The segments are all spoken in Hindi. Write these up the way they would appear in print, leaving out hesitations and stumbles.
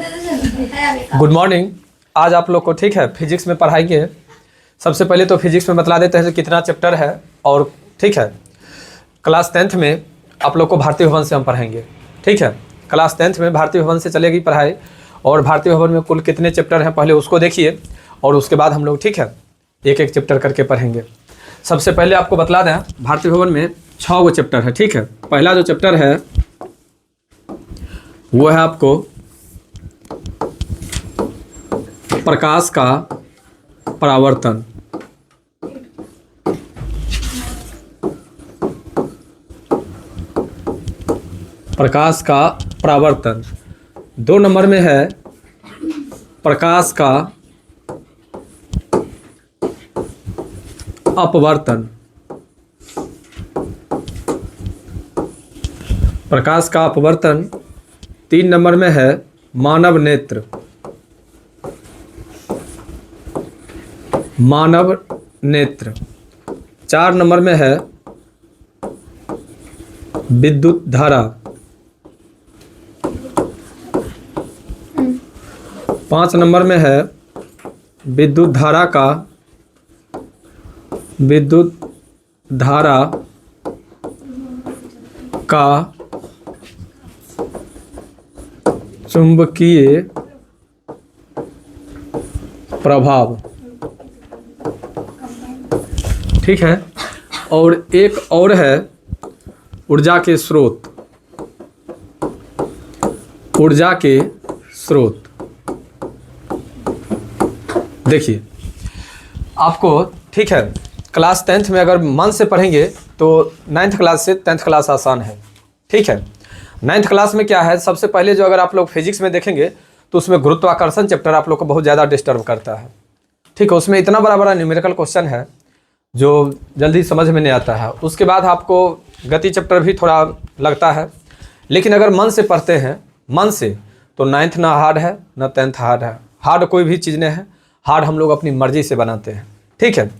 Good morning. आज आप लोग को ठीक है फिजिक्स में पढ़ाएंगे। सबसे पहले तो फिजिक्स में बतला देते हैं कि कितना चैप्टर है। और ठीक है क्लास 10th में आप लोग को भारतीय भवन से हम पढ़ाएंगे। ठीक है क्लास 10th में भारतीय भवन से चलेगी पढ़ाई। और भारतीय भवन में कुल कितने चैप्टर हैं पहले उसको देखिए, और उसके बाद हम लोग ठीक है एक एक चैप्टर करके पढ़ेंगे। सबसे पहले आपको बतला दें भारतीय भवन में 6 गो चैप्टर है। ठीक है पहला जो चैप्टर है वो है आपको प्रकाश का परावर्तन। प्रकाश का परावर्तन। 2 नंबर में है प्रकाश का अपवर्तन। प्रकाश का अपवर्तन। 3 नंबर में है मानव नेत्र। मानव नेत्र। 4 नंबर में है विद्युत धारा। 5 नंबर में है विद्युत धारा का चुंबकीय प्रभाव। ठीक है और एक और है ऊर्जा के स्रोत। ऊर्जा के स्रोत। देखिए आपको ठीक है क्लास 10th में अगर मन से पढ़ेंगे तो 9th क्लास से 10th क्लास आसान है। ठीक है 9th क्लास में क्या है, सबसे पहले जो अगर आप लोग फिजिक्स में देखेंगे तो उसमें गुरुत्वाकर्षण चैप्टर आप लोग को बहुत ज़्यादा डिस्टर्ब करता है। ठीक है उसमें इतना बड़ा बड़ा न्यूमेरिकल क्वेश्चन है जो जल्दी समझ में नहीं आता है। उसके बाद आपको गति चैप्टर भी थोड़ा लगता है, लेकिन अगर मन से पढ़ते हैं मन से तो 9th ना हार्ड है ना 10th हार्ड है। हार्ड कोई भी चीज़ नहीं है, हार्ड हम लोग अपनी मर्जी से बनाते हैं। ठीक है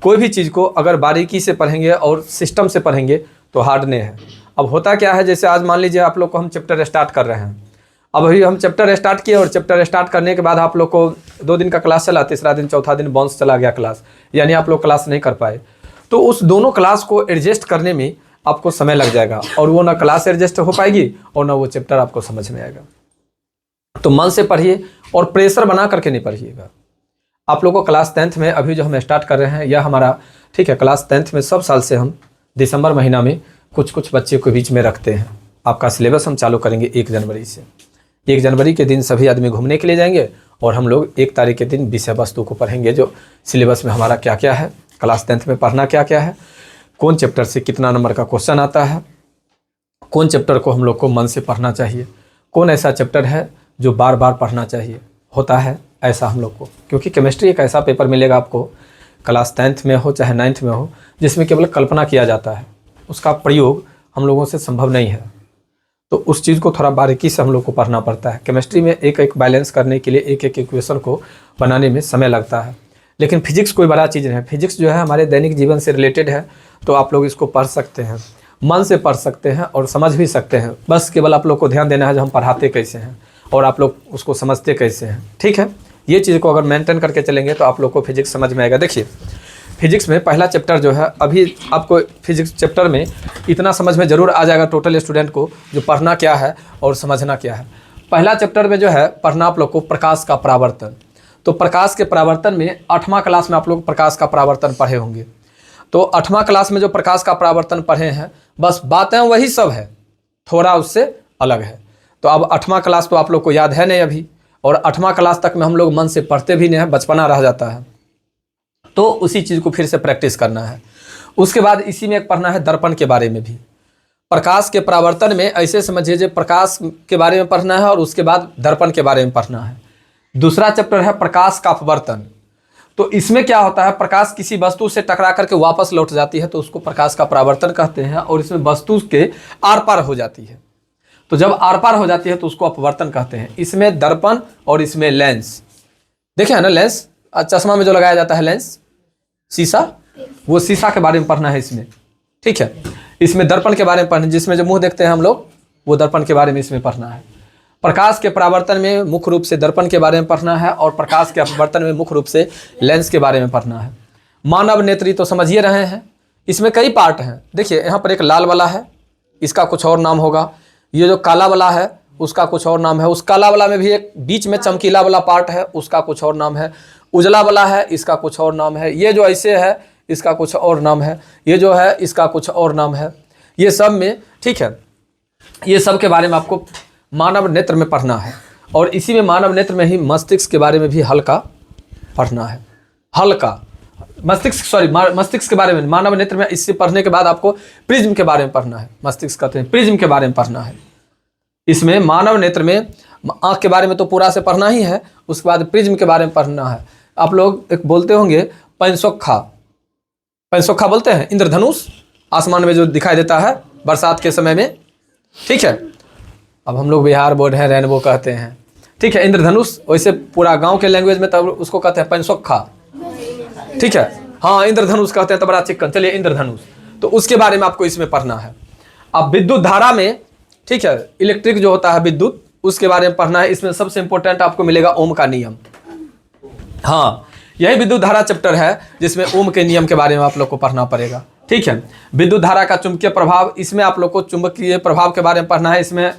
कोई भी चीज़ को अगर बारीकी से पढ़ेंगे और सिस्टम से पढ़ेंगे तो हार्ड नहीं है। अब होता क्या है, जैसे आज मान लीजिए आप लोग को हम चैप्टर स्टार्ट कर रहे हैं। अब अभी हम चैप्टर स्टार्ट किए और चैप्टर स्टार्ट करने के बाद आप लोग को 2 दिन का क्लास चला, तीसरा दिन चौथा दिन बाउंस चला गया क्लास, यानी आप लोग क्लास नहीं कर पाए। तो उस दोनों क्लास को एडजस्ट करने में आपको समय लग जाएगा और वो ना क्लास एडजस्ट हो पाएगी और ना वो चैप्टर आपको समझ में आएगा। तो मन से पढ़िए और प्रेशर बना करके नहीं पढ़िएगा। आप लोग को क्लास 10th में अभी जो हम स्टार्ट कर रहे हैं यह हमारा ठीक है क्लास 10th में सब साल से हम दिसंबर महीना में कुछ बच्चे को बीच में रखते हैं। आपका सिलेबस हम चालू करेंगे 1 जनवरी से। 1 जनवरी के दिन सभी आदमी घूमने के लिए जाएंगे और हम लोग 1 तारीख के दिन विषय वस्तु को पढ़ेंगे, जो सिलेबस में हमारा क्या क्या है, क्लास 10th में पढ़ना क्या क्या है, कौन चैप्टर से कितना नंबर का क्वेश्चन आता है, कौन चैप्टर को हम लोग को मन से पढ़ना चाहिए, कौन ऐसा चैप्टर है जो बार बार पढ़ना चाहिए होता है ऐसा हम लोग को। क्योंकि केमिस्ट्री एक ऐसा पेपर मिलेगा आपको क्लास 10th में हो चाहे 9th में हो जिसमें केवल कल्पना किया जाता है, उसका प्रयोग हम लोगों से संभव नहीं है। तो उस चीज़ को थोड़ा बारीकी से हम लोग को पढ़ना पड़ता है। केमिस्ट्री में एक एक बैलेंस करने के लिए एक एक इक्वेशन को बनाने में समय लगता है, लेकिन फिजिक्स कोई बड़ा चीज़ नहीं है। फिजिक्स जो है हमारे दैनिक जीवन से रिलेटेड है, तो आप लोग इसको पढ़ सकते हैं, मन से पढ़ सकते हैं और समझ भी सकते हैं। बस केवल आप लोग को ध्यान देना है जो हम पढ़ाते कैसे हैं और आप लोग उसको समझते कैसे हैं। ठीक है ये चीज़ को अगर मेंटेन करके चलेंगे तो आप लोग को फिजिक्स समझ में आएगा। देखिए फिजिक्स में पहला चैप्टर जो है, अभी आपको फिजिक्स चैप्टर में इतना समझ में ज़रूर आ जाएगा टोटल स्टूडेंट को जो पढ़ना क्या है और समझना क्या है। पहला चैप्टर में जो है पढ़ना आप लोग को प्रकाश का परावर्तन। तो प्रकाश के परावर्तन में 8वां क्लास में आप लोग प्रकाश का परावर्तन पढ़े होंगे। तो 8वां क्लास में जो प्रकाश का परावर्तन पढ़े हैं बस बातें वही सब है, थोड़ा उससे अलग है। तो अब 8वां क्लास तो आप लोग को याद है नहीं अभी, और 8वां क्लास तक में हम लोग मन से पढ़ते भी नहीं है, बचपना रह जाता है। तो उसी चीज़ को फिर से प्रैक्टिस करना है। उसके बाद इसी में एक पढ़ना है दर्पण के बारे में भी। प्रकाश के परावर्तन में ऐसे समझिए जो प्रकाश के बारे में पढ़ना है और उसके बाद दर्पण के बारे में पढ़ना है। दूसरा चैप्टर है प्रकाश का अपवर्तन। तो इसमें क्या होता है, प्रकाश किसी वस्तु से टकरा करके वापस लौट जाती है तो उसको प्रकाश का परावर्तन कहते हैं, और इसमें वस्तु के आर पार हो जाती है। तो जब आर पार हो जाती है तो उसको अपवर्तन कहते हैं। इसमें दर्पण और इसमें लेंस, देखे है ना लेंस, चश्मा में जो लगाया जाता है लेंस, शीशा, वो शीशा के बारे में पढ़ना है इसमें। ठीक है इसमें दर्पण के बारे में पढ़ना, जिसमें जो मुंह देखते हैं हम लोग वो दर्पण के बारे में इसमें पढ़ना है। प्रकाश के परावर्तन में मुख्य रूप से दर्पण के बारे में पढ़ना है और प्रकाश के अपवर्तन में मुख्य रूप से लेंस के बारे में पढ़ना है। मानव नेत्री तो समझिए रहे हैं, इसमें कई पार्ट हैं। देखिए यहाँ पर एक लाल वाला है, इसका कुछ और नाम होगा। ये जो काला वाला है उसका कुछ और नाम है। उस काला वाला में भी एक बीच में चमकीला वाला पार्ट है, उसका कुछ और नाम है। उजला वाला है, इसका कुछ और नाम है। ये जो ऐसे है इसका कुछ और नाम है। ये जो है इसका कुछ और नाम है। ये सब में, ठीक है, ये सब के बारे में आपको मानव नेत्र में पढ़ना है। और इसी में मानव नेत्र में ही मस्तिष्क के बारे में भी हल्का पढ़ना है। हल्का मस्तिष्क के बारे में मानव नेत्र में, इससे पढ़ने के बाद आपको प्रिज्म के बारे में पढ़ना है। मस्तिष्क कहते हैं, प्रिज्म के बारे में पढ़ना है। इसमें मानव नेत्र में आँख के बारे में तो पूरा से पढ़ना ही है, उसके बाद प्रिज्म के बारे में पढ़ना है। आप लोग एक बोलते होंगे पैंसोखा, पैंसोखा बोलते हैं, इंद्रधनुष आसमान में जो दिखाई देता है बरसात के समय में, ठीक है। अब हम लोग बिहार बोर्ड है, रेनबो कहते हैं, ठीक है। इंद्रधनुष वैसे पूरा गांव के लैंग्वेज में तब उसको कहते हैं पैंसोखा, ठीक है। हाँ, इंद्रधनुष कहते हैं तो बड़ा चिकन। चलिए इंद्रधनुष, तो उसके बारे में आपको इसमें पढ़ना है। अब विद्युत धारा में, ठीक है, इलेक्ट्रिक जो होता है विद्युत, उसके बारे में पढ़ना है। इसमें सबसे इंपॉर्टेंट आपको मिलेगा ओम का नियम। हाँ, यही विद्युत धारा चैप्टर है जिसमें ओम के नियम के बारे में आप लोग को पढ़ना पड़ेगा, ठीक है। विद्युत धारा का चुंबकीय प्रभाव, इसमें आप लोग को चुंबकीय प्रभाव के बारे में पढ़ना है इसमें,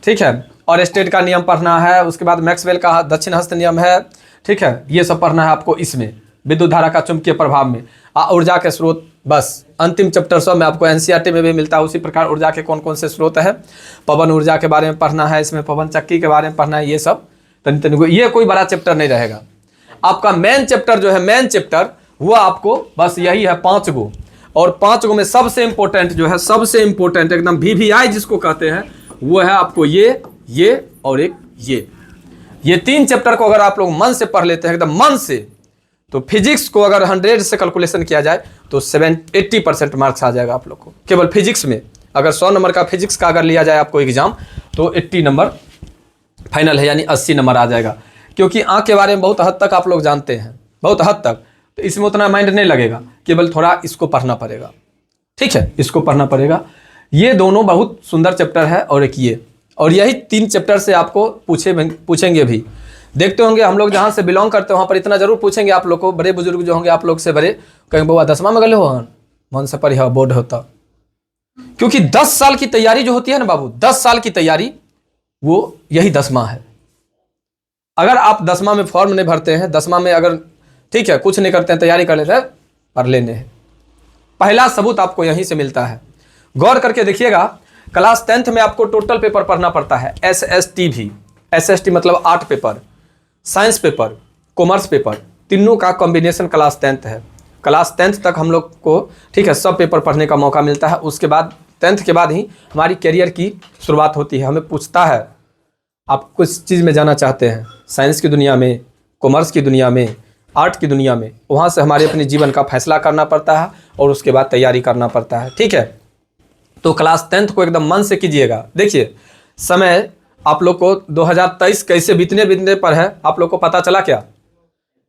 ठीक है। और स्टेट का नियम पढ़ना है। उसके बाद मैक्सवेल का दक्षिण हस्त नियम है, ठीक है। ये सब पढ़ना है आपको इसमें, विद्युत धारा का चुंबकीय प्रभाव में। ऊर्जा के स्रोत, बस अंतिम चैप्टर सब में आपको एनसीईआरटी में भी मिलता है। उसी प्रकार ऊर्जा के कौन कौन से स्रोत है, पवन ऊर्जा के बारे में पढ़ना है इसमें, पवन चक्की के बारे में पढ़ना है। ये सब तनि तनि को, ये कोई बड़ा चैप्टर नहीं रहेगा। आपका मेन चैप्टर जो है, मेन चैप्टर वो आपको बस यही है 5 गो। और 5 गो में सबसे इंपॉर्टेंट जो है, सबसे इंपॉर्टेंट एकदम VVI जिसको कहते हैं, वो है आपको ये और एक ये 3 चैप्टर को अगर आप लोग मन से पढ़ लेते हैं, एकदम मन से, तो फिजिक्स को अगर 100 से कैलकुलेशन किया जाए तो 80% मार्क्स आ जाएगा आप लोग को केवल फिजिक्स में। अगर 100 नंबर का फिजिक्स का अगर लिया जाए आपको एग्जाम, तो 80 नंबर फाइनल है, यानी 80 नंबर आ जाएगा। क्योंकि आँख के बारे में बहुत हद तक आप लोग जानते हैं, बहुत हद तक, तो इसमें उतना माइंड नहीं लगेगा, केवल थोड़ा इसको पढ़ना पड़ेगा, ठीक है, इसको पढ़ना पड़ेगा। ये दोनों बहुत सुंदर चैप्टर है। और एक ये, और यही 3 चैप्टर से आपको पूछेंगे भी। देखते होंगे हम लोग जहाँ से बिलोंग करते हैं वहाँ पर इतना जरूर पूछेंगे आप लोग को। बड़े बुजुर्ग जो होंगे आप लोग से बड़े, कहेंगे बउआ 10वां में गए हो, मन से पढ़ी हो, बोर्ड होता। क्योंकि 10 साल की तैयारी जो होती है ना बाबू, 10 साल की तैयारी, वो यही 10वां है। अगर आप 10वां में फॉर्म नहीं भरते हैं, 10वां में अगर, ठीक है, कुछ नहीं करते हैं, तैयारी कर लेते हैं, पढ़ लेने हैं। पहला सबूत आपको यहीं से मिलता है। गौर करके देखिएगा, क्लास 10th में आपको टोटल पेपर पढ़ना पड़ता है। SST भी, SST मतलब 8 paper, science paper, commerce paper, तीनों का कॉम्बिनेशन क्लास 10th है। क्लास 10th तक हम लोग को, ठीक है, सब पेपर पढ़ने का मौका मिलता है। उसके बाद 10th के बाद ही हमारी करियर की शुरुआत होती है। हमें पूछता है आप किस चीज़ में जाना चाहते हैं, साइंस की दुनिया में, कॉमर्स की दुनिया में, आर्ट की दुनिया में। वहाँ से हमारे अपने जीवन का फैसला करना पड़ता है और उसके बाद तैयारी करना पड़ता है, ठीक है। तो क्लास 10th को एकदम मन से कीजिएगा। देखिए समय आप लोग को 2023 कैसे बीतने पर है, आप लोग को पता चला क्या?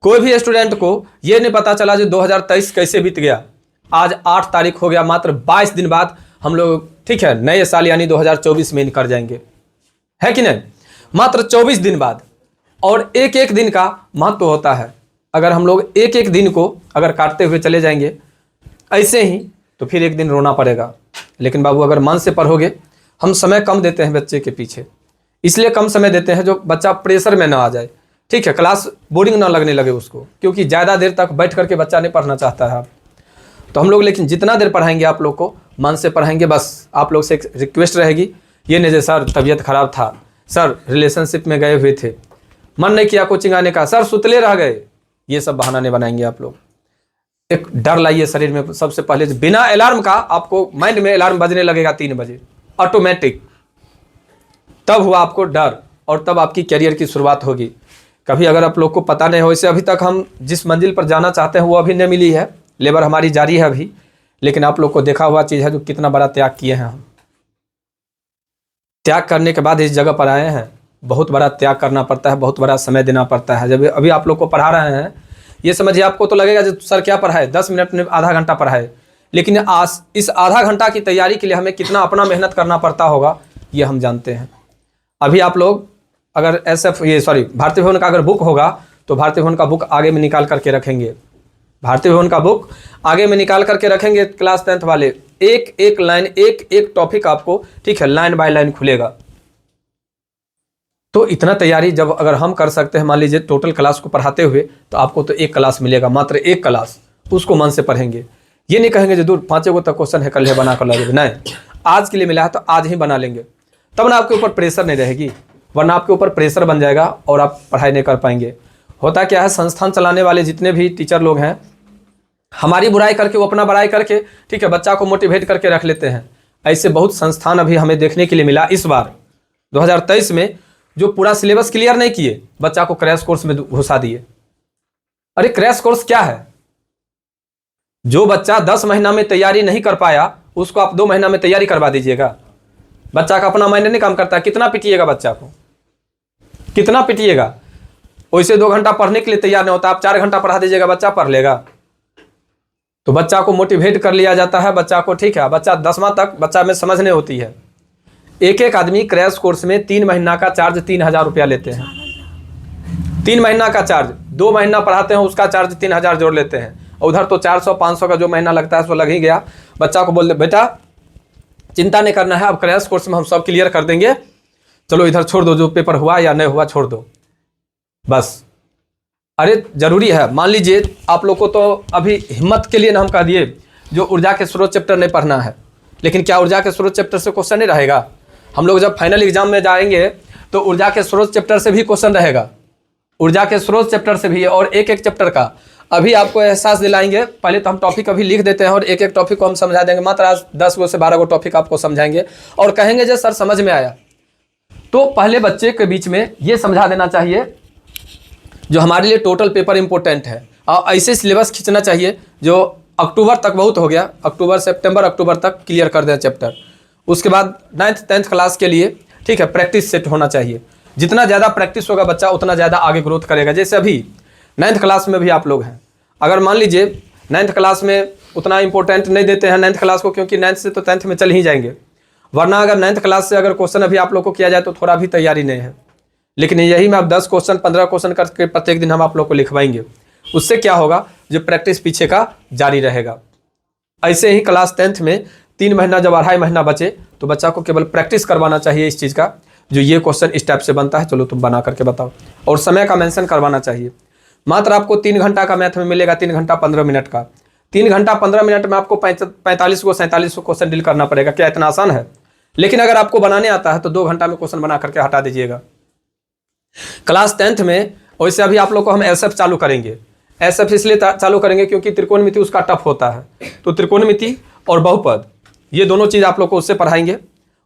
कोई भी स्टूडेंट को ये नहीं पता चला जो 2023 कैसे बीत गया। आज 8 तारीख हो गया, मात्र 22 दिन बाद हम लोग, ठीक है, नए साल यानी 2024 में कर जाएंगे, है कि नहीं? मात्र 24 दिन बाद। और एक एक दिन का महत्व होता है। अगर हम लोग एक एक दिन को अगर काटते हुए चले जाएंगे ऐसे ही, तो फिर एक दिन रोना पड़ेगा। लेकिन बाबू अगर मन से पढ़ोगे, हम समय कम देते हैं बच्चे के पीछे, इसलिए कम समय देते हैं जो बच्चा प्रेशर में ना आ जाए, ठीक है, क्लास बोरिंग ना लगने लगे उसको, क्योंकि ज़्यादा देर तक बैठ करके बच्चा नहीं पढ़ना चाहता है। तो हम लोग लेकिन जितना देर पढ़ाएंगे आप लोग को, मन से पढ़ाएंगे। बस आप लोग से एक रिक्वेस्ट रहेगी, ये नहीं जो सर तबीयत खराब था, सर रिलेशनशिप में गए हुए थे, मन नहीं किया कोचिंग आने का, सर सुतले रह गए, ये सब बहाना नहीं बनाएंगे आप लोग। एक डर लाइए शरीर में। सबसे पहले बिना अलार्म का आपको माइंड में अलार्म बजने लगेगा 3 बजे ऑटोमेटिक, तब हुआ आपको डर और तब आपकी करियर की शुरुआत होगी। कभी अगर आप लोग को पता नहीं हो, इससे अभी तक हम जिस मंजिल पर जाना चाहते हैं वो अभी नहीं मिली है, लेबर हमारी जारी है अभी, लेकिन आप लोग को देखा हुआ चीज़ है जो कितना बड़ा त्याग किए हैं हम। त्याग करने के बाद इस जगह पर आए हैं। बहुत बड़ा त्याग करना पड़ता है, बहुत बड़ा समय देना पड़ता है। जब अभी आप लोग को पढ़ा रहे हैं, ये समझिए आपको तो लगेगा जो सर क्या पढ़ाए, 10 मिनट में आधा घंटा पढ़ाए, लेकिन इस आधा घंटा की तैयारी के लिए हमें कितना अपना मेहनत करना पड़ता होगा ये हम जानते हैं। अभी आप लोग अगर भारतीय भवन का अगर बुक होगा तो भारतीय भवन का बुक आगे में निकाल करके रखेंगे, भारतीय भवन का बुक आगे में निकाल करके रखेंगे। क्लास 10th वाले एक एक लाइन, एक एक टॉपिक आपको, ठीक है, लाइन बाय लाइन खुलेगा। तो इतना तैयारी जब अगर हम कर सकते हैं, मान लीजिए टोटल क्लास को पढ़ाते हुए, तो आपको तो एक क्लास मिलेगा, मात्र एक क्लास, उसको मन से पढ़ेंगे। ये नहीं कहेंगे जो दूर 5 गो तक क्वेश्चन है, कल है बना कर लगे, नहीं, आज के लिए मिला है तो आज ही बना लेंगे, तब ना आपके ऊपर प्रेशर नहीं रहेगी, वरना आपके ऊपर प्रेशर बन जाएगा और आप पढ़ाई नहीं कर पाएंगे। होता क्या है, संस्थान चलाने वाले जितने भी टीचर लोग हैं, हमारी बुराई करके, वो अपना बड़ाई करके, ठीक है, बच्चा को मोटिवेट करके रख लेते हैं। ऐसे बहुत संस्थान अभी हमें देखने के लिए मिला इस बार 2023 में, जो पूरा सिलेबस क्लियर नहीं किए, बच्चा को क्रैश कोर्स में घुसा दिए। अरे क्रैश कोर्स क्या है? जो बच्चा 10 महीना में तैयारी नहीं कर पाया, उसको आप 2 महीना में तैयारी करवा दीजिएगा। बच्चा का अपना माइंड नहीं काम करता, कितना पिटिएगा बच्चा को, कितना पिटिएगा? वैसे 2 घंटा पढ़ने के लिए तैयार नहीं होता, आप 4 घंटा पढ़ा दीजिएगा, बच्चा पढ़ लेगा। तो बच्चा को मोटिवेट कर लिया जाता है, बच्चा को, ठीक है, बच्चा 10वां तक बच्चा में समझ नहीं होती है। एक एक आदमी क्रैश कोर्स में 3 महीना का चार्ज 3000 रुपया लेते हैं। 3 महीना का चार्ज, 2 महीना पढ़ाते हैं उसका चार्ज 3000 जोड़ लेते हैं। उधर तो 400-500 का जो महीना लगता है सो लग ही गया। बच्चा को बोल दे, बेटा चिंता नहीं करना है, अब क्रैश कोर्स में हम सब क्लियर कर देंगे, चलो इधर छोड़ दो, जो पेपर हुआ या नहीं हुआ छोड़ दो बस। अरे जरूरी है, मान लीजिए आप लोग को तो अभी हिम्मत के लिए ना हम कह दिए जो ऊर्जा के स्रोत चैप्टर नहीं पढ़ना है, लेकिन क्या ऊर्जा के स्रोत चैप्टर से क्वेश्चन नहीं रहेगा? हम लोग जब फाइनल एग्जाम में जाएंगे तो ऊर्जा के स्रोत चैप्टर से भी क्वेश्चन रहेगा, ऊर्जा के स्रोत चैप्टर से भी, और एक एक चैप्टर का अभी आपको एहसास दिलाएंगे। पहले तो हम टॉपिक अभी लिख देते हैं और एक एक टॉपिक को हम समझा देंगे। मात्र आज 10 गो से 12 गो टॉपिक आपको समझाएंगे और कहेंगे जो सर समझ में आया। तो पहले बच्चे के बीच में ये समझा देना चाहिए जो हमारे लिए टोटल पेपर इंपॉर्टेंट है, और ऐसे सिलेबस खींचना चाहिए जो अक्टूबर तक, बहुत हो गया, अक्टूबर सितंबर अक्टूबर तक क्लियर कर दें चैप्टर। उसके बाद 9th 10th क्लास के लिए, ठीक है, प्रैक्टिस सेट होना चाहिए। जितना ज़्यादा प्रैक्टिस होगा बच्चा उतना ज़्यादा आगे ग्रोथ करेगा। जैसे अभी 9th क्लास में भी आप लोग हैं, अगर मान लीजिए 9th क्लास में उतना इंपॉर्टेंट नहीं देते हैं 9th क्लास को, क्योंकि 9th से तो 10th में चल ही जाएंगे, वरना अगर 9th क्लास से अगर क्वेश्चन अभी आप लोग को किया जाए तो थोड़ा भी तैयारी नहीं है। लेकिन यही में आप 10 क्वेश्चन 15 क्वेश्चन करके प्रत्येक दिन हम आप लोग को लिखवाएंगे। उससे क्या होगा, जो प्रैक्टिस पीछे का जारी रहेगा। ऐसे ही क्लास 10th में 3 महीना जब 2.5 महीना बचे तो बच्चा को केवल प्रैक्टिस करवाना चाहिए इस चीज़ का, जो ये क्वेश्चन इस टाइप से बनता है, चलो तुम बना करके बताओ, और समय का मेंशन करवाना चाहिए। मात्र आपको 3 घंटा का मैथ में मिलेगा, 3 घंटा 15 मिनट का। 3 घंटा 15 मिनट में आपको 45 को 47 को क्वेश्चन डील करना पड़ेगा। क्या इतना आसान है? लेकिन अगर आपको बनाने आता है तो 2 घंटा में क्वेश्चन बना करके हटा दीजिएगा। क्लास 10th में वैसे अभी आप लोग को हम एसएफ चालू करेंगे। एसएफ इसलिए चालू करेंगे क्योंकि त्रिकोणमिति उसका टफ होता है, तो त्रिकोणमिति और बहुपद ये दोनों चीज़ आप लोग को उससे पढ़ाएंगे।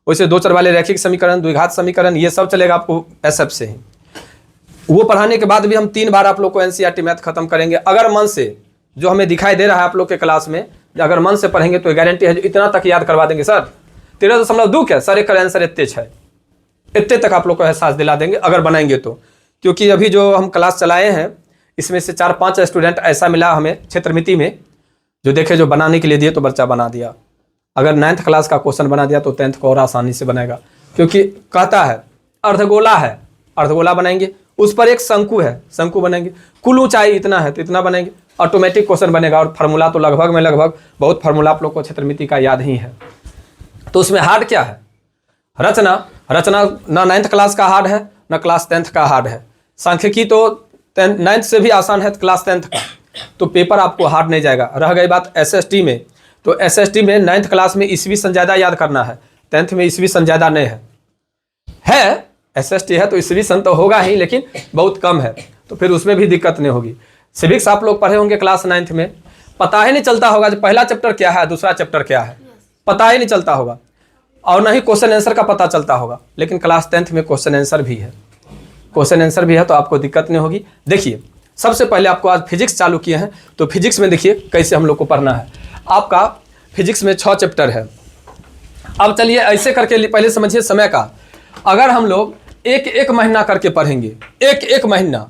वैसे 2 चर वाले रैखिक समीकरण, द्विघात समीकरण, ये सब चलेगा आपको एसएफ से ही। वो पढ़ाने के बाद भी हम 3 बार आप लोग को एनसीईआरटी मैथ खत्म करेंगे। अगर मन से, जो हमें दिखाई दे रहा है आप लोग के क्लास में, अगर मन से पढ़ेंगे तो गारंटी है इतना तक याद करवा देंगे। सर 13.2 क्या सर, एक आंसर इतने है, इतने तक आप लोग को एहसास दिला देंगे अगर बनाएंगे तो। क्योंकि अभी जो हम क्लास चलाए हैं इसमें से 4-5 स्टूडेंट ऐसा मिला हमें क्षेत्रमिति में, जो देखे जो बनाने के लिए दिए तो बच्चा बना दिया। अगर 9th क्लास का क्वेश्चन बना दिया तो 10th को और आसानी से बनेगा, क्योंकि कहता है अर्धगोला है, अर्धगोला बनाएंगे, उस पर एक शंकु है, शंकु बनाएंगे, कुल ऊंचाई इतना है तो इतना बनाएंगे, ऑटोमेटिक क्वेश्चन बनेगा। और फार्मूला तो लगभग बहुत फार्मूला आप लोग को क्षेत्रमिति का याद ही है। तो उसमें हार्ड क्या है? रचना ना 9th क्लास का हार्ड है ना क्लास 10th का हार्ड है। सांख्यिकी तो 9th से भी आसान है क्लास 10th का, तो पेपर आपको हार्ड नहीं जाएगा। रह गई बात एसएसटी में, तो एसएसटी में 9th क्लास में ईस्वी सन ज़्यादा याद करना है, 10th में ईस्वी सन ज़्यादा नहीं है एसएसटी है तो ईस्वी सन तो होगा ही, लेकिन बहुत कम है, तो फिर उसमें भी दिक्कत नहीं होगी। सिविक्स आप लोग पढ़े होंगे क्लास 9th में, पता ही नहीं चलता होगा जो पहला चैप्टर क्या है दूसरा चैप्टर क्या है, पता ही नहीं चलता होगा, और ना ही क्वेश्चन आंसर का पता चलता होगा। लेकिन क्लास 10th में क्वेश्चन आंसर भी है, क्वेश्चन आंसर भी है, तो आपको दिक्कत नहीं होगी। देखिए सबसे पहले आपको आज फिजिक्स चालू किए हैं, तो फिजिक्स में देखिए कैसे हम लोग को पढ़ना है। आपका फिजिक्स में 6 चैप्टर है। अब चलिए ऐसे करके पहले समझिए समय का। अगर हम लोग एक महीना करके पढ़ेंगे, एक महीना,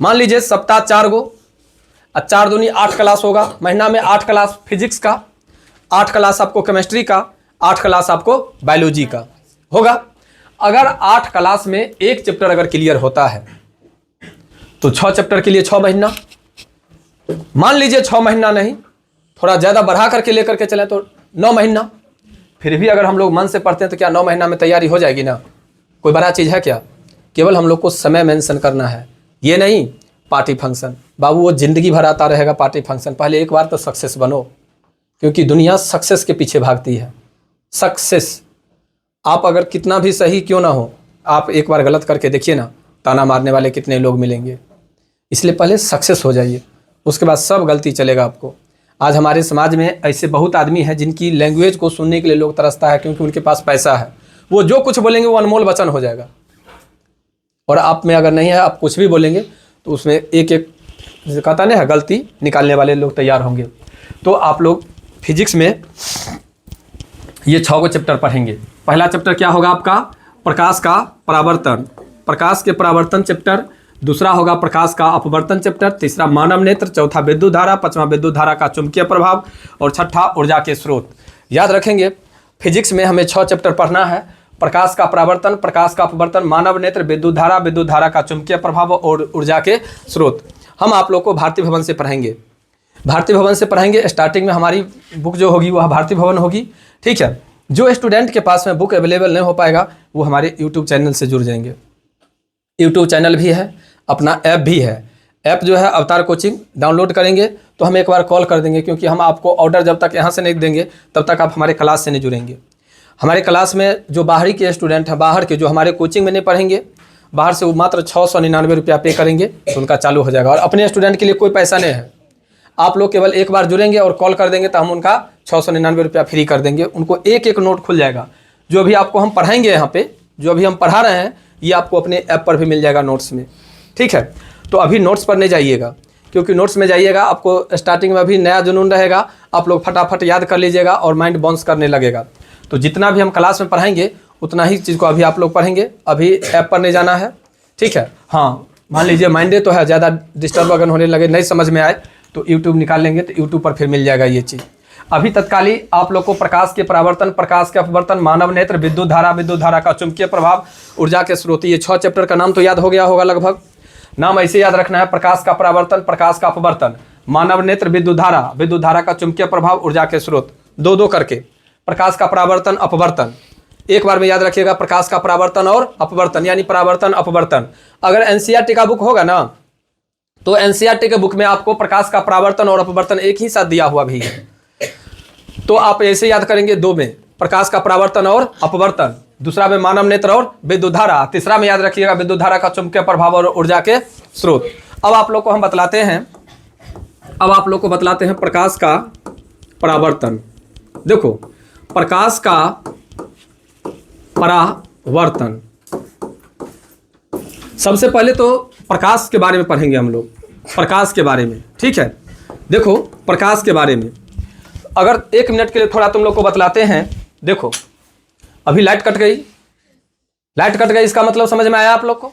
मान लीजिए सप्ताह 4 गो, 4 दूनी 8 क्लास होगा, महीना में 8 क्लास फिजिक्स का, 8 क्लास आपको केमिस्ट्री का, 8 क्लास आपको बायोलॉजी का होगा। अगर 8 क्लास में एक चैप्टर अगर क्लियर होता है तो 6 चैप्टर के लिए 6 महीना, मान लीजिए 6 महीना नहीं, थोड़ा ज़्यादा बढ़ा करके लेकर के चलें तो 9 महीना। फिर भी अगर हम लोग मन से पढ़ते हैं तो क्या 9 महीना में तैयारी हो जाएगी ना? कोई बड़ा चीज़ है क्या? केवल हम लोग को समय मेंशन करना है, ये नहीं पार्टी फंक्शन। बाबू वो ज़िंदगी भर आता रहेगा पार्टी फंक्शन, पहले एक बार तो सक्सेस बनो, क्योंकि दुनिया सक्सेस के पीछे भागती है। सक्सेस, आप अगर कितना भी सही क्यों ना हो, आप एक बार गलत करके देखिए ना, ताना मारने वाले कितने लोग मिलेंगे। इसलिए पहले सक्सेस हो जाइए, उसके बाद सब गलती चलेगा आपको। आज हमारे समाज में ऐसे बहुत आदमी हैं जिनकी लैंग्वेज को सुनने के लिए लोग तरसता है, क्योंकि उनके पास पैसा है। वो जो कुछ बोलेंगे वो अनमोल वचन हो जाएगा, और आप में अगर नहीं है, आप कुछ भी बोलेंगे तो उसमें एक एक कहता नहीं है गलती निकालने वाले लोग तैयार होंगे। तो आप लोग फिजिक्स में ये 6 को चैप्टर पढ़ेंगे। पहला चैप्टर क्या होगा आपका? प्रकाश का परावर्तन, प्रकाश के परावर्तन चैप्टर। दूसरा होगा प्रकाश का अपवर्तन चैप्टर। तीसरा मानव नेत्र। चौथा विद्युत धारा। पांचवा विद्युत धारा का चुंबकीय प्रभाव। और छठा ऊर्जा के स्रोत। याद रखेंगे, फिजिक्स में हमें 6 चैप्टर पढ़ना है। प्रकाश का परावर्तन, प्रकाश का अपवर्तन, मानव नेत्र, विद्युत धारा का चुंबकीय प्रभाव और ऊर्जा के स्रोत। हम आप लोग को भारतीय भवन से पढ़ाएंगे, भारतीय भवन से पढ़ाएंगे। स्टार्टिंग में हमारी बुक जो होगी वह भारतीय भवन होगी, ठीक है। जो स्टूडेंट के पास में बुक अवेलेबल नहीं हो पाएगा वो हमारे यूट्यूब चैनल से जुड़ जाएंगे। यूट्यूब चैनल भी है, अपना ऐप भी है। ऐप जो है अवतार कोचिंग, डाउनलोड करेंगे तो हम एक बार कॉल कर देंगे, क्योंकि हम आपको ऑर्डर जब तक यहाँ से नहीं देंगे तब तक आप हमारे क्लास से नहीं जुड़ेंगे। हमारे क्लास में जो बाहरी के स्टूडेंट हैं, बाहर के जो हमारे कोचिंग में नहीं पढ़ेंगे, बाहर से वो मात्र 699 रुपया पे करेंगे तो उनका चालू हो जाएगा। और अपने स्टूडेंट के लिए कोई पैसा नहीं है, आप लोग केवल एक बार जुड़ेंगे और कॉल कर देंगे तो हम उनका 699 रुपया फ्री कर देंगे। उनको एक एक नोट खुल जाएगा। जो भी आपको हम पढ़ाएंगे यहाँ पे, जो अभी हम पढ़ा रहे हैं, ये आपको अपने ऐप पर भी मिल जाएगा नोट्स में, ठीक है। तो अभी नोट्स पर नहीं जाइएगा, क्योंकि नोट्स में जाइएगा आपको स्टार्टिंग में अभी नया जुनून रहेगा, आप लोग फटाफट याद कर लीजिएगा और माइंड बाउंस करने लगेगा। तो जितना भी हम क्लास में पढ़ाएंगे उतना ही चीज़ को अभी आप लोग पढ़ेंगे, अभी ऐप पर नहीं जाना है, ठीक है। हाँ, मान लीजिए माइंडे तो है, ज़्यादा डिस्टर्ब अगर होने लगे, नहीं समझ में आए तो यूट्यूब निकाल लेंगे, तो यूट्यूब पर फिर मिल जाएगा ये चीज़। अभी तत्काली आप लोग को प्रकाश के परावर्तन, प्रकाश के अपवर्तन, मानव नेत्र, विद्युत धारा का चुंबकीय प्रभाव, ऊर्जा के स्रोत, ये 6 चैप्टर का नाम तो याद हो गया होगा लगभग। नाम ऐसे याद रखना है: प्रकाश का परावर्तन, प्रकाश का अपवर्तन, मानव नेत्र, विद्युत धारा का चुंबकीय प्रभाव, ऊर्जा के स्रोत, 2-2 करके। प्रकाश का परावर्तन, अपवर्तन एक बार में याद रखिएगा, प्रकाश का परावर्तन और अपवर्तन, यानी परावर्तन अपवर्तन। अगर एनसीईआरटी का बुक होगा ना, तो एनसीईआरटी के बुक में आपको प्रकाश का परावर्तन और अपवर्तन एक ही साथ दिया हुआ भी है, तो आप ऐसे याद करेंगे 2 में प्रकाश का परावर्तन और अपवर्तन, दूसरा में मानव नेत्र और विद्युत धारा, तीसरा में याद रखिएगा विद्युत धारा का चुंबकीय प्रभाव और ऊर्जा के स्रोत। अब आप लोग को हम बतलाते हैं, प्रकाश का परावर्तन। देखो, प्रकाश का परावर्तन, सबसे पहले तो प्रकाश के बारे में पढ़ेंगे हम लोग, प्रकाश के बारे में, ठीक है। देखो, प्रकाश के बारे में अगर 1 मिनट के लिए थोड़ा तुम लोग को बतलाते हैं। देखो, अभी लाइट कट गई, इसका मतलब समझ में आया आप लोग को?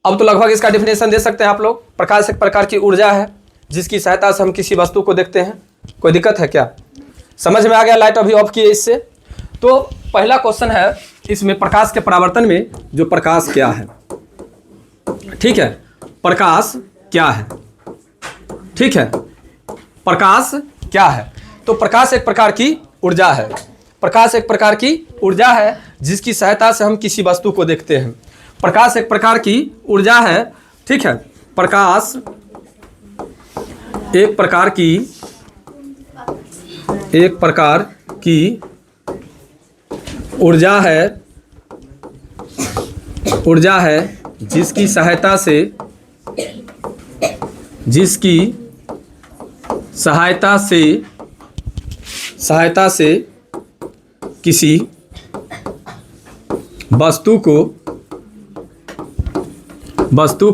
अब तो लगभग इसका डिफिनेशन दे सकते हैं आप लोग। प्रकाश एक प्रकार की ऊर्जा है जिसकी सहायता से हम किसी वस्तु को देखते हैं। कोई दिक्कत है क्या? समझ में आ गया? लाइट अभी ऑफ की है इससे। तो पहला क्वेश्चन है इसमें, प्रकाश के परावर्तन में, जो प्रकाश क्या है, ठीक है। प्रकाश क्या है, ठीक है। प्रकाश क्या है? तो प्रकाश एक प्रकार की ऊर्जा है। प्रकाश एक प्रकार की ऊर्जा है जिसकी सहायता से हम किसी वस्तु को देखते हैं। प्रकाश एक प्रकार की ऊर्जा है, ठीक है। प्रकाश एक प्रकार की ऊर्जा है जिसकी सहायता से किसी वस्तु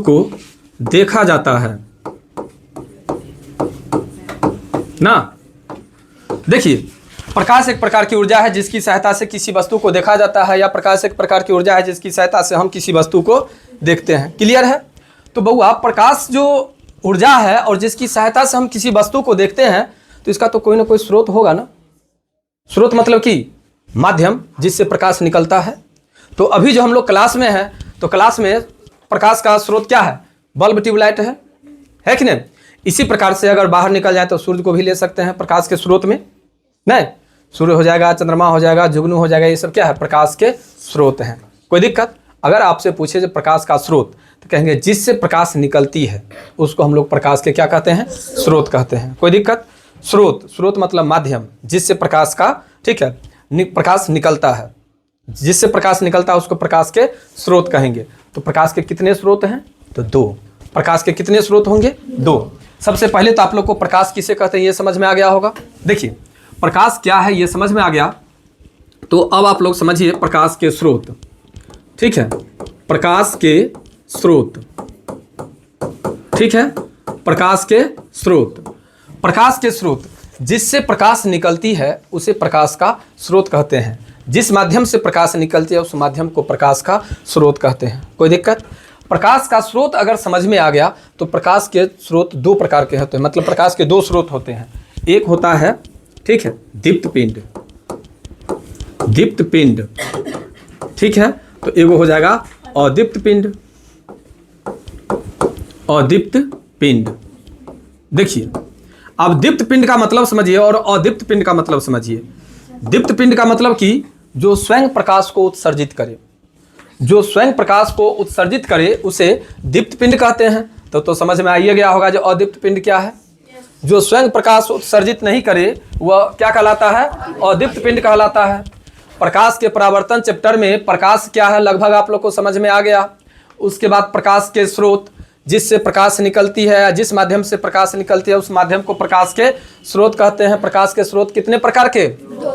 को देखा जाता है ना। देखिए, प्रकाश एक प्रकार की ऊर्जा है जिसकी सहायता से किसी वस्तु को देखा जाता है, या प्रकाश एक प्रकार की ऊर्जा है जिसकी सहायता से हम किसी वस्तु को देखते हैं। क्लियर है? तो बउआ, प्रकाश जो ऊर्जा है और जिसकी सहायता से हम किसी वस्तु को देखते हैं, तो इसका तो कोई ना कोई स्रोत होगा ना। स्रोत मतलब कि माध्यम जिससे प्रकाश निकलता है। तो अभी जो हम लोग क्लास में हैं, तो क्लास में प्रकाश का स्रोत क्या है? बल्ब, ट्यूबलाइट है कि नहीं? इसी प्रकार से अगर बाहर निकल जाए तो सूर्य को भी ले सकते हैं प्रकाश के स्रोत में। नहीं, सूर्य हो जाएगा, चंद्रमा हो जाएगा, जुगनू हो जाएगा, ये सब क्या है? प्रकाश के स्रोत हैं। कोई दिक्कत? अगर आपसे पूछे जो प्रकाश का स्रोत, तो कहेंगे जिससे प्रकाश निकलती है उसको हम लोग प्रकाश के क्या कहते हैं? स्रोत कहते हैं। कोई दिक्कत? स्रोत मतलब माध्यम, जिससे प्रकाश का, ठीक है, प्रकाश निकलता है, जिससे प्रकाश निकलता है उसको प्रकाश के स्रोत कहेंगे। तो प्रकाश के कितने स्रोत हैं? तो 2। प्रकाश के कितने स्रोत होंगे? 2। सबसे पहले तो आप लोग को प्रकाश किसे कहते हैं ये समझ में आ गया होगा। देखिए प्रकाश क्या है ये समझ में आ गया, तो अब आप लोग समझिए प्रकाश के स्रोत। ठीक है, प्रकाश के स्रोत, ठीक है, प्रकाश के स्रोत। प्रकाश के स्रोत, जिससे प्रकाश निकलती है उसे प्रकाश का स्रोत कहते हैं। जिस माध्यम से प्रकाश निकलती है उस माध्यम को प्रकाश का स्रोत कहते हैं। कोई दिक्कत? प्रकाश का स्रोत अगर समझ में आ गया तो प्रकाश के स्रोत 2 प्रकार के होते हैं, मतलब प्रकाश के 2 स्रोत होते हैं। एक होता है, ठीक है, दीप्त पिंड, दीप्त पिंड, ठीक है, तो एगो हो जाएगा अदीप्त पिंड, अदीप्त पिंड। देखिए अब दीप्त पिंड का मतलब समझिए और अदीप्त पिंड का मतलब समझिए। दीप्त पिंड का मतलब कि जो स्वयं प्रकाश को उत्सर्जित करे, जो स्वयं प्रकाश को उत्सर्जित करे उसे दीप्त पिंड कहते हैं। तो समझ में आइए गया होगा जो अदीप्त पिंड क्या है। जो स्वयं प्रकाश उत्सर्जित नहीं करे वह क्या कहलाता है? अदीप्त पिंड कहलाता है। प्रकाश के परावर्तन चैप्टर में प्रकाश क्या है लगभग आप लोग को समझ में आ गया। उसके बाद प्रकाश के स्रोत, जिससे प्रकाश निकलती है, जिस माध्यम से प्रकाश निकलती है उस माध्यम को प्रकाश के स्रोत कहते हैं। प्रकाश के स्रोत कितने प्रकार के?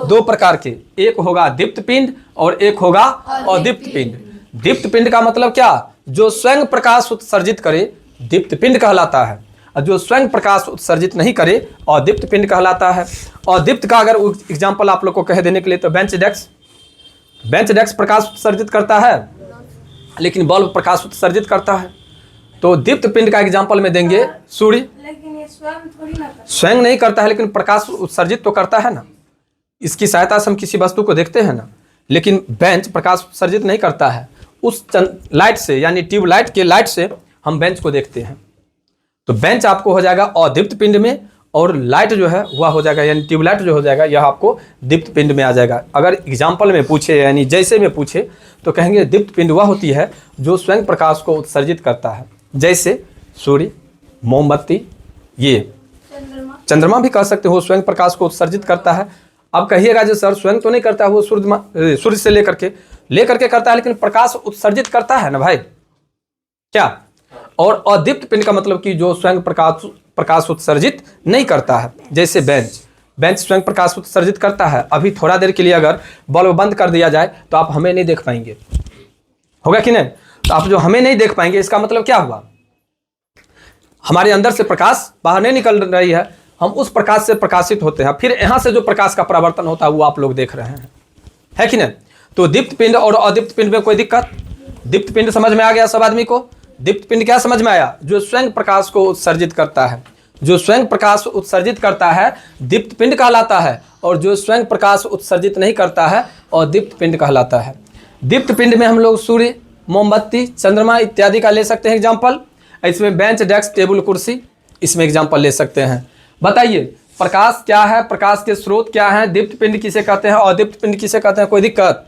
2 प्रकार के। एक होगा दीप्त पिंड और एक होगा अदीप्त पिंड। दीप्त पिंड का मतलब क्या? जो स्वयं प्रकाश उत्सर्जित करे दीप्त पिंड कहलाता है, और जो स्वयं प्रकाश उत्सर्जित नहीं करे अदीप्त पिंड कहलाता है। अदीप्त का अगर एग्जाम्पल आप लोग को कह देने के लिए तो बेंच डेस्क, बेंच डेस्क प्रकाश उत्सर्जित करता है लेकिन बल्ब प्रकाश उत्सर्जित करता है। तो दीप्त पिंड का एग्जाम्पल में देंगे सूर्य, लेकिन ये स्वयं थोड़ी ना करता। स्वयं नहीं करता है लेकिन प्रकाश उत्सर्जित तो करता है ना, इसकी सहायता से हम किसी वस्तु को देखते हैं ना। लेकिन बेंच प्रकाश उत्सर्जित नहीं करता है, उस लाइट से यानी ट्यूबलाइट के लाइट से हम बेंच को देखते हैं। तो बेंच आपको हो जाएगा अदीप्त पिंड में, और लाइट जो है वह हो जाएगा यानी ट्यूबलाइट जो हो जाएगा यह आपको दीप्त पिंड में आ जाएगा। अगर एग्जाम्पल में पूछे यानी जैसे में पूछे तो कहेंगे दीप्त पिंड वह होती है जो स्वयं प्रकाश को उत्सर्जित करता है, जैसे सूर्य, मोमबत्ती, ये चंद्रमा भी कह सकते हो स्वयं प्रकाश को उत्सर्जित करता है। अब कहिएगा जो सर स्वयं तो नहीं करता है, वो सूर्य से लेकर के करता है, लेकिन प्रकाश उत्सर्जित करता है ना भाई, क्या? और अदीप्त पिंड का मतलब कि जो स्वयं प्रकाश उत्सर्जित नहीं करता है, जैसे बेंच स्वयं प्रकाश उत्सर्जित करता है। अभी थोड़ा देर के लिए अगर बल्ब बंद कर दिया जाए तो आप हमें नहीं देख पाएंगे, होगा कि नहीं? तो आप जो हमें नहीं देख पाएंगे इसका मतलब क्या हुआ? हमारे अंदर से प्रकाश बाहर नहीं निकल रही है, हम उस प्रकाश से प्रकाशित होते हैं, फिर यहाँ से जो प्रकाश का परावर्तन होता है वो आप लोग देख रहे हैं, है कि नहीं? तो दीप्त पिंड और अदीप्त पिंड में कोई दिक्कत? दीप्त पिंड समझ में आ गया सब आदमी को? दीप्त पिंड क्या समझ में आया? जो स्वयं प्रकाश को उत्सर्जित करता है, जो स्वयं प्रकाश उत्सर्जित करता है दीप्त पिंड कहलाता है, और जो स्वयं प्रकाश उत्सर्जित नहीं करता है अदीप्त पिंड कहलाता है। दीप्त पिंड में हम लोग सूर्य, मोमबत्ती, चंद्रमा इत्यादि का ले सकते हैं एग्जाम्पल। इसमें बेंच, डेस्क, टेबल, कुर्सी, इसमें एग्जाम्पल ले सकते हैं। बताइए प्रकाश क्या है, प्रकाश के स्रोत क्या है, दीप्त पिंड किसे कहते हैं, अदीप्त पिंड किसे कहते हैं? कोई दिक्कत?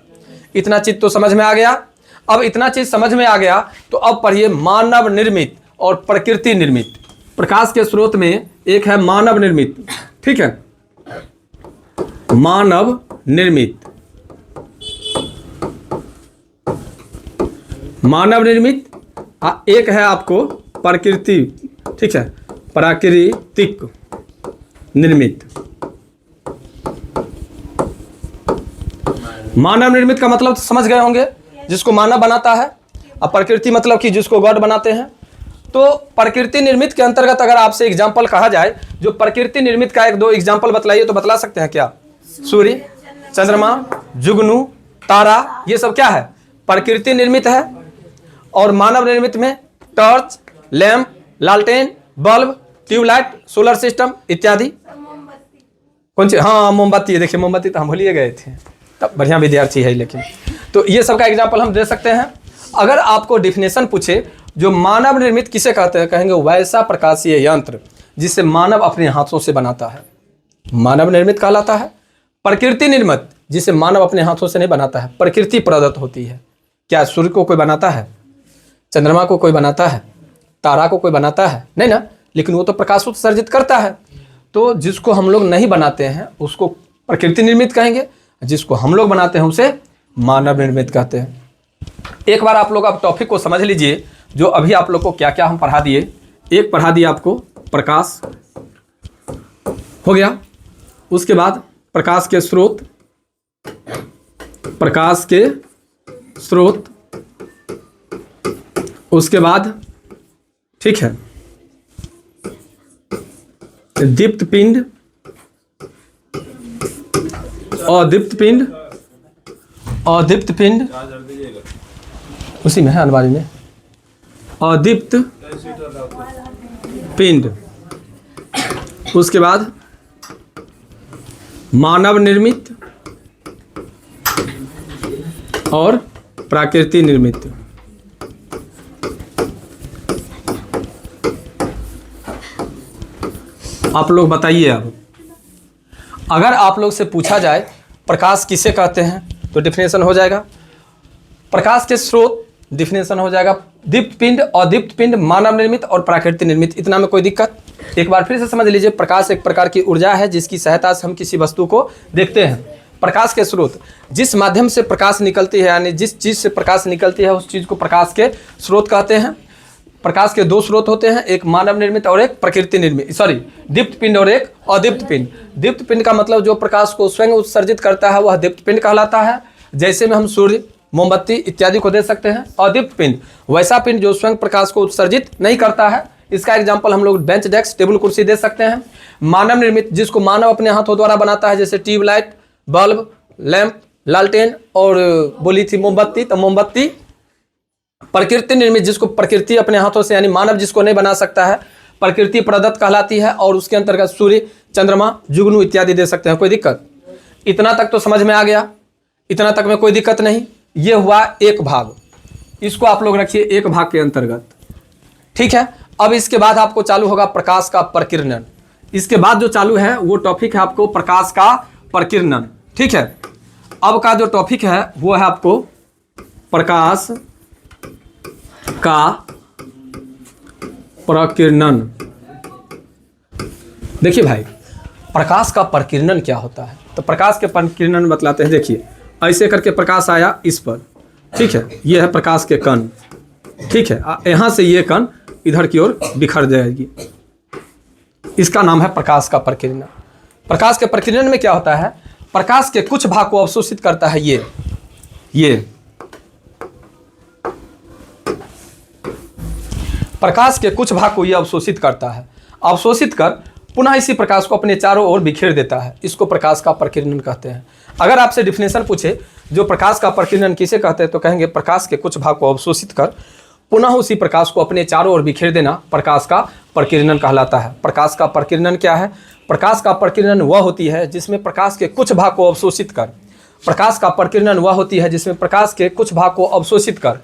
इतना चीज तो समझ में आ गया। अब इतना चीज समझ में आ गया तो अब पढ़िए मानव निर्मित और प्रकृति निर्मित। प्रकाश के स्रोत में एक है मानव निर्मित, ठीक है, मानव निर्मित, मानव निर्मित, एक है आपको प्रकृति, ठीक है, प्राकृतिक निर्मित। मानव निर्मित का मतलब तो समझ गए होंगे, जिसको मानव बनाता है, और प्रकृति मतलब कि जिसको गॉड बनाते हैं। तो प्रकृति निर्मित के अंतर्गत अगर आपसे एग्जाम्पल कहा जाए, जो प्रकृति निर्मित का 1-2 एग्जाम्पल बतलाइए, तो बतला सकते हैं क्या? सूर्य, चंद्रमा, जुगनू, तारा, ये सब क्या है? प्रकृति निर्मित है। और मानव निर्मित में टॉर्च, लैंप, लालटेन, बल्ब, ट्यूबलाइट, सोलर सिस्टम इत्यादि। कौन सी? हाँ मोमबत्ती, देखिए मोमबत्ती तो हम भूलिए गए थे, तब बढ़िया विद्यार्थी है। लेकिन तो ये सब का एग्जाम्पल हम दे सकते हैं। अगर आपको डिफिनेशन पूछे जो मानव निर्मित किसे कहते हैं, कहेंगे वैसा प्रकाशीय यंत्र जिसे मानव अपने हाथों से बनाता है, मानव निर्मित कहलाता है। प्रकृति निर्मित जिसे मानव अपने हाथों से नहीं बनाता है, प्रकृति प्रदत्त होती है। क्या सूर्य को कोई बनाता है, चंद्रमा को कोई बनाता है, तारा को कोई बनाता है? नहीं ना, लेकिन वो तो प्रकाश उत्सर्जित करता है। तो जिसको हम लोग नहीं बनाते हैं उसको प्रकृति निर्मित कहेंगे, जिसको हम लोग बनाते हैं उसे मानव निर्मित कहते हैं। एक बार आप लोग अब टॉपिक को समझ लीजिए, जो अभी आप लोग को क्या क्या हम पढ़ा दिए। एक पढ़ा दिया आपको प्रकाश हो गया, उसके बाद प्रकाश के स्रोत, प्रकाश के स्रोत, उसके बाद ठीक है दीप्त पिंड, अदीप्त पिंड, अदीप्त पिंड उसी में है अलमारी में, अदीप्त पिंड, उसके बाद मानव निर्मित और प्राकृतिक निर्मित। आप लोग बताइए, अब अगर आप लोग से पूछा जाए प्रकाश किसे कहते हैं तो डिफिनेशन हो जाएगा प्रकाश के स्रोत, डिफिनेशन हो जाएगा दीप्त पिंड, अदीप्त पिंड, मानव निर्मित और प्राकृतिक निर्मित। इतना में कोई दिक्कत? एक बार फिर से समझ लीजिए, प्रकाश एक प्रकार की ऊर्जा है जिसकी सहायता से हम किसी वस्तु को देखते हैं। प्रकाश के स्रोत, जिस माध्यम से प्रकाश निकलती है, यानी जिस चीज़ से प्रकाश निकलती है उस चीज़ को प्रकाश के स्रोत कहते हैं। प्रकाश के दो स्रोत होते हैं, एक मानव निर्मित और एक प्रकृति निर्मित, दीप्त पिंड और एक अदीप्त पिंड। दीप्त पिंड का मतलब जो प्रकाश को स्वयं उत्सर्जित करता है वह दीप्त पिंड कहलाता है, जैसे में हम सूर्य, मोमबत्ती इत्यादि को दे सकते हैं। अदीप्त पिंड वैसा पिंड जो स्वयं प्रकाश को उत्सर्जित नहीं करता है, इसका एग्जाम्पल हम लोग बेंच, डेस्क, टेबल, कुर्सी दे सकते हैं। मानव निर्मित जिसको मानव अपने हाथों द्वारा बनाता है, जैसे ट्यूबलाइट, बल्ब, लैंप, लालटेन और बोली थी मोमबत्ती, तो मोमबत्ती। प्रकृति निर्मित जिसको प्रकृति अपने हाथों से, यानी मानव जिसको नहीं बना सकता है, प्रकृति प्रदत्त कहलाती है, और उसके अंतर्गत सूर्य, चंद्रमा, जुगनू इत्यादि दे सकते हैं। कोई दिक्कत? इतना तक तो समझ में आ गया, इतना तक में कोई दिक्कत नहीं। ये हुआ एक भाग, इसको आप लोग रखिए एक भाग के अंतर्गत, ठीक है। अब इसके बाद आपको चालू होगा प्रकाश का प्रकीर्णन। इसके बाद जो चालू है वो टॉपिक है आपको प्रकाश का प्रकीर्णन, ठीक है। अब का जो टॉपिक है वो है आपको प्रकाश का प्रकीर्णन। देखिए भाई, प्रकाश का प्रकीर्णन क्या होता है? तो प्रकाश के प्रकीर्णन बतलाते हैं। देखिए, ऐसे करके प्रकाश आया इस पर, ठीक है, ये है प्रकाश के कण, ठीक है। यहाँ से ये कण इधर की ओर बिखर जाएगी, इसका नाम है प्रकाश का प्रकीर्णन। प्रकाश के प्रकीर्णन में क्या होता है? प्रकाश के कुछ भाग को अवशोषित करता है ये प्रकाश के कुछ भाग को ये अवशोषित करता है, अवशोषित कर पुनः इसी प्रकाश को अपने चारों ओर बिखेर देता है। इसको प्रकाश का प्रकीर्णन कहते हैं। अगर आपसे डिफिनेशन पूछे जो प्रकाश का प्रकीर्णन किसे कहते हैं, तो कहेंगे प्रकाश के कुछ भाग को अवशोषित कर पुनः उसी प्रकाश को अपने चारों ओर बिखेर देना प्रकाश का प्रकीर्णन कहलाता है। प्रकाश का प्रकीर्णन क्या है? प्रकाश का प्रकीर्णन वह होती है जिसमें प्रकाश के कुछ भाग को अवशोषित कर, प्रकाश का प्रकीर्णन वह होती है जिसमें प्रकाश के कुछ भाग को अवशोषित कर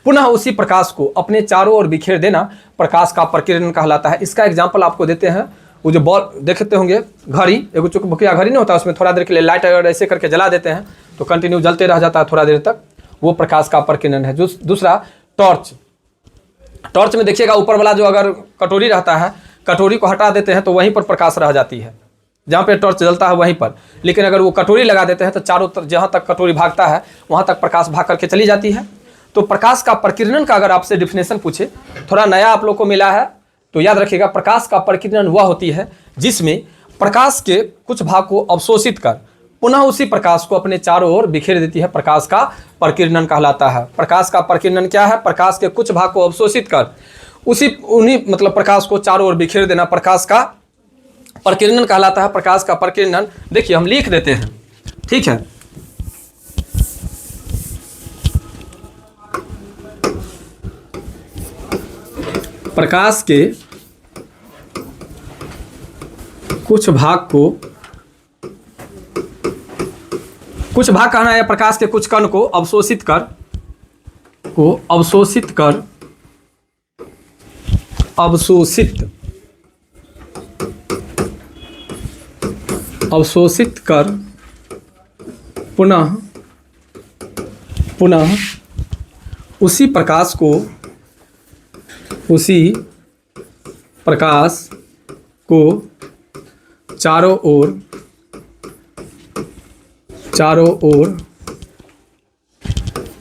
पुनः उसी प्रकाश को अपने चारों ओर बिखेर देना प्रकाश का प्रकीर्णन कहलाता है। इसका एग्जाम्पल आपको देते हैं। वो जो बॉल देखते होंगे, घड़ी, एगो चुकभुकिया घड़ी नहीं होता, उसमें थोड़ा देर के लिए लाइट अगर ऐसे करके जला देते हैं तो कंटिन्यू जलते रह जाता है थोड़ा देर तक, वो प्रकाश का प्रकीर्णन है। जो दूसरा टॉर्च, टॉर्च में देखिएगा ऊपर वाला जो अगर कटोरी रहता है, कटोरी को हटा देते हैं तो वहीं पर प्रकाश रह जाती है, जहाँ पे टॉर्च जलता है वहीं पर। लेकिन अगर वो कटोरी लगा देते हैं तो चारों तरफ जहाँ तक कटोरी भागता है वहाँ तक प्रकाश भाग करके चली जाती है। तो प्रकाश का प्रकीर्णन का अगर आपसे डिफिनेशन पूछे, थोड़ा नया आप लोग को मिला है तो याद रखिएगा, प्रकाश का प्रकीर्णन वह होती है जिसमें प्रकाश के कुछ भाग को अवशोषित कर पुनः उसी प्रकाश को अपने चारों ओर बिखेर देती है, प्रकाश का प्रकीर्णन कहलाता है। प्रकाश का प्रकीर्णन क्या है? प्रकाश के कुछ भाग को अवशोषित कर उन्हीं मतलब प्रकाश को चारों ओर बिखेर देना प्रकाश का प्रकीर्णन कहलाता है। प्रकाश का प्रकीर्णन देखिए हम लिख देते हैं, ठीक है। प्रकाश के कुछ कुछ भाग कहना है प्रकाश के कुछ कण को अवशोषित कर अवशोषित कर पुनः उसी प्रकाश को चारों ओर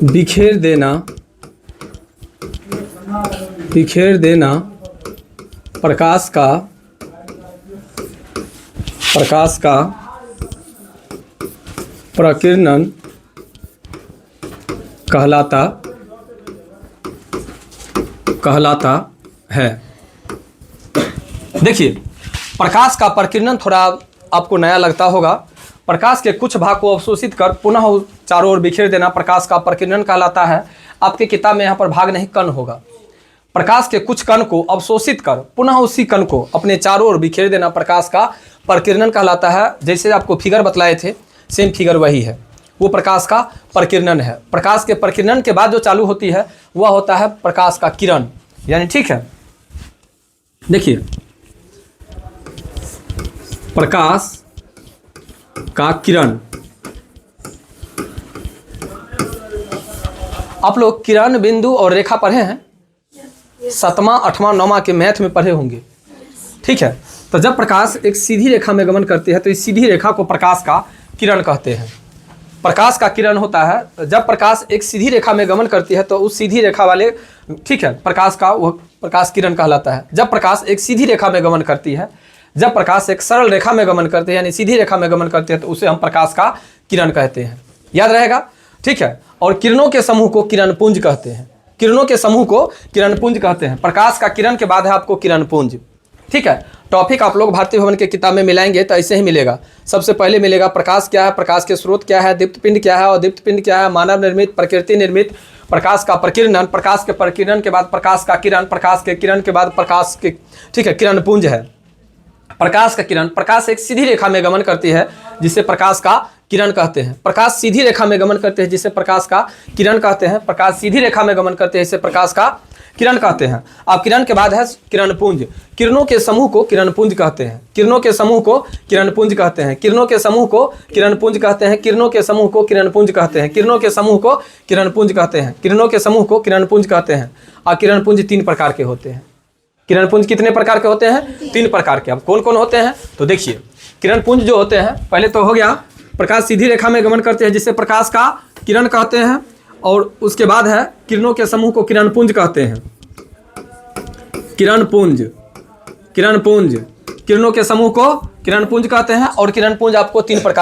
बिखेर देना प्रकाश का प्रकीर्णन कहलाता है। देखिए, प्रकाश का प्रकीर्णन थोड़ा आपको नया लगता होगा। प्रकाश के कुछ भाग को अवशोषित कर पुनः चारों ओर बिखेर देना प्रकाश का प्रकीर्णन कहलाता है। आपके किताब में यहाँ पर भाग नहीं कण होगा। प्रकाश के कुछ कण को अवशोषित कर पुनः उसी कण को अपने चारों ओर बिखेर देना प्रकाश का प्रकीर्णन कहलाता है। जैसे आपको फिगर बतलाए थे, सेम फिगर वही है, वो प्रकाश का प्रकीर्णन है। प्रकाश के प्रकीर्णन के बाद जो चालू होती है वह होता है प्रकाश का किरण, यानी ठीक है। देखिए, प्रकाश का किरण, आप लोग किरण, बिंदु और रेखा पढ़े हैं, 7वां 8वां 9वां के मैथ में पढ़े होंगे, ठीक है। तो जब प्रकाश एक सीधी रेखा में गमन करती है तो इस सीधी रेखा को प्रकाश का किरण कहते हैं। प्रकाश का किरण होता है जब प्रकाश एक सीधी रेखा में गमन करती है तो उस सीधी रेखा वाले, ठीक है, प्रकाश का वह प्रकाश किरण कहलाता है। जब प्रकाश एक सीधी रेखा में गमन करती है, जब प्रकाश एक सरल रेखा में गमन करती है यानी सीधी रेखा में गमन करती है तो उसे हम प्रकाश का किरण कहते हैं। याद रहेगा, ठीक है। और किरणों के समूह को किरणपुंज कहते हैं। किरणों के समूह को किरणपुंज कहते हैं। प्रकाश का किरण के बाद है आपको किरणपुंज, ठीक है। टॉपिक आप लोग भारतीय भवन के किताब में मिलाएंगे तो ऐसे ही मिलेगा। सबसे पहले मिलेगा प्रकाश क्या है, प्रकाश के स्रोत क्या है, दीप्त पिंड क्या है और दीप्त पिंड क्या है, मानव निर्मित, प्रकृति निर्मित, प्रकाश का प्रकीर्णन, प्रकाश के प्रकीर्णन के बाद प्रकाश का किरण, प्रकाश के किरण के बाद प्रकाश के, ठीक है, किरणपुंज है। प्रकाश का किरण, प्रकाश एक सीधी रेखा में गमन करती है जिसे प्रकाश का किरण कहते हैं। प्रकाश सीधी रेखा में गमन करते हैं जिसे प्रकाश का किरण कहते हैं। प्रकाश सीधी रेखा में गमन करते हैं इसे प्रकाश का किरण कहते हैं। अब किरण के बाद है किरणपुंज। किरणों के समूह को किरणपुंज कहते हैं। किरणों के समूह को किरणपुंज कहते हैं। किरणों के समूह को किरणपुंज कहते हैं। किरणों के समूह को किरणपुंज कहते हैं। किरणों के समूह को किरणपुंज कहते हैं। किरणों के समूह को किरणपुंज कहते हैं। और किरणपुंज 3 प्रकार के होते हैं। किरणपुंज कितने प्रकार के होते हैं? 3 प्रकार के। अब कौन कौन होते हैं तो देखिए, किरणपुंज जो होते हैं, पहले तो हो गया प्रकाश सीधी रेखा में गमन करते हैं जिसे प्रकाश का किरण कहते हैं, और उसके बाद है किरणों के समूह को किरणपुंज कहते हैं। किरणपुंज, किरणपुंज, किरणों के समूह को किरणपुंज कहते हैं। और किरणपुंज आपको 3 प्रकार